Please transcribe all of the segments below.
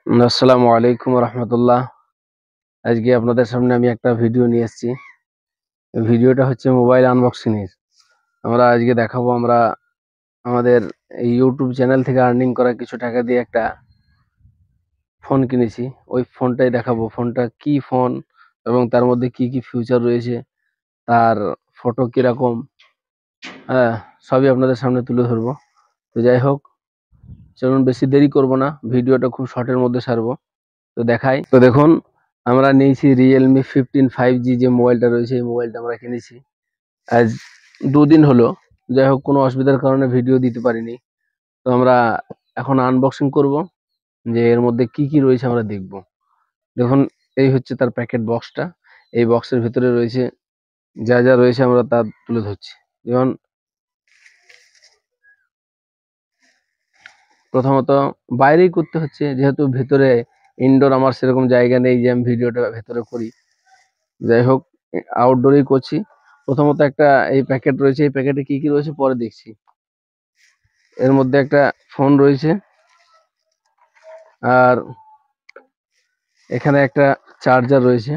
আসসালামু আলাইকুম রহমতুল্লাহ। আজকে আপনাদের সামনে আমি একটা ভিডিও নিয়ে এসেছি। ভিডিওটা হচ্ছে মোবাইল আনবক্সিং এর। আমরা আজকে দেখাবো আমরা আমাদের এই ইউটিউব চ্যানেল থেকে আর্নিং করা কিছু টাকা দিয়ে একটা ফোন কিনেছি। ওই ফোনটাই দেখাবো, ফোনটা কি ফোন এবং তার মধ্যে কি কি ফিউচার রয়েছে, তার ফটো কিরকম, হ্যাঁ, সবই আপনাদের সামনে তুলে ধরবো। তো যাই হোক, চলুন বেশি দেরি করব না, ভিডিওটা খুব শর্টের মধ্যে সারবো। তো দেখাই। তো দেখুন, আমরা নিয়েছি রিয়েলমি 15 5G যে মোবাইলটা রয়েছে, এই মোবাইলটা আমরা কিনেছি আজ 2 দিন হলো। যাই হোক, কোনো অসুবিধার কারণে ভিডিও দিতে পারিনি। তো আমরা এখন আনবক্সিং করব, যে এর মধ্যে কি কি রয়েছে আমরা দেখব। দেখুন, এই হচ্ছে তার প্যাকেট বক্সটা। এই বক্সের ভিতরে রয়েছে যা যা রয়েছে আমরা তা তুলে ধরছি। যেমন প্রথমত বাইরেই করতে হচ্ছে, যেহেতু ভিতরে ইনডোর আমার সেরকম জায়গা নেই যে আমি ভিডিওটা ভেতরে করি। যাই হোক, আউটডোরেই করছি। প্রথমত একটা এই প্যাকেট রয়েছে, এই প্যাকেটে কি কি রয়েছে পরে দেখছি। এর মধ্যে একটা ফোন রয়েছে, আর এখানে একটা চার্জার রয়েছে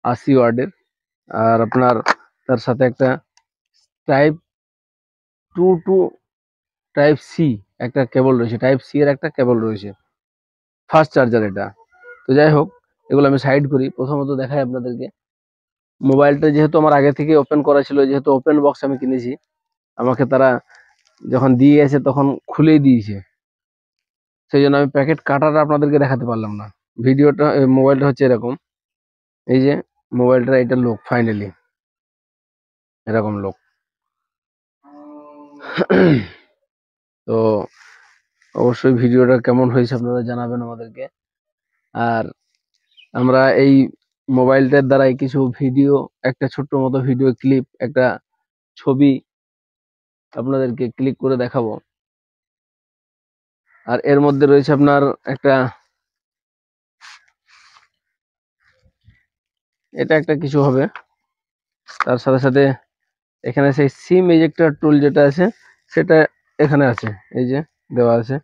80 ওয়াটের। আর আপনার তার সাথে একটা type two two type C একটা কেবল রয়েছে, টাইপ সি এর একটা কেবল রয়েছে, ফাস্ট চার্জার এটা। তো যাই হোক, এগুলো আমি সাইড করি। প্রথমত দেখাই আপনাদেরকে মোবাইলটা, যেহেতু আমার আগে থেকে ওপেন করা ছিল, যেহেতু ওপেন বক্স আমি কিনেছি, আমাকে তারা যখন দিয়ে গেছে তখন খুলেই দিয়েছে, সেই জন্য আমি প্যাকেট কাটাটা আপনাদেরকে দেখাতে পারলাম না। ভিডিওটা মোবাইলটা হচ্ছে এরকম। এই যে মোবাইলটা, এটা লোক ফাইনালি এরকম লোক। তো অবশ্যই ভিডিওটা কেমন হয়েছে আপনারা জানাবেন আমাদেরকে। আর আমরা এই মোবাইলটার দ্বারাই কিছু ভিডিও, একটা ছোট্ট মতো ভিডিও ক্লিপ, একটা ছবি আপনাদেরকে ক্লিক করে দেখাবো। আর এর মধ্যে রয়েছে আপনার একটা, এটা একটা কিছু হবে। তার সাথে সাথে এখানে সেই সিম এজেক্টর টুল যেটা আছে, সেটা এখানে আছে, এই যে দেওয়া আছে।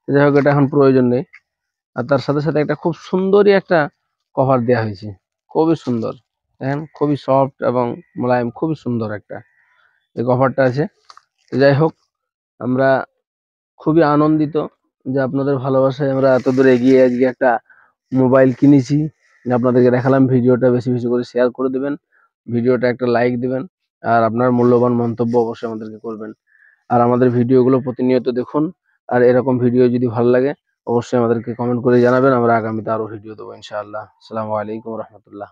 যাই হোক, এটা এখন প্রয়োজন নেই। আর তার সাথে সাথে একটা খুব সুন্দরই একটা কভার দেওয়া হয়েছে, খুবই সুন্দর। দেখেন, খুবই সফট এবং মোলায়েম, খুবই সুন্দর একটা এই কভারটা আছে। তো যাই হোক, আমরা খুবই আনন্দিত যে আপনাদের ভালোবাসায় আমরা এত দূর এগিয়ে আজকে একটা মোবাইল কিনেছি। আপনাদেরকে দেখালাম। ভিডিওটা বেশি বেশি করে শেয়ার করে দেবেন, ভিডিওটা একটা লাইক দিবেন, আর আপনার মূল্যবান মন্তব্য অবশ্যই আমাদেরকে করবেন। আর আমাদের ভিডিওগুলো প্রতিনিয়ত দেখুন। আর এরকম ভিডিও যদি ভালো লাগে অবশ্যই আমাদেরকে কমেন্ট করে জানাবেন, আমরা আগামীতে আরো ভিডিও দেবো ইনশাআল্লাহ। আসসালামু আলাইকুম রহমতুল্লাহ।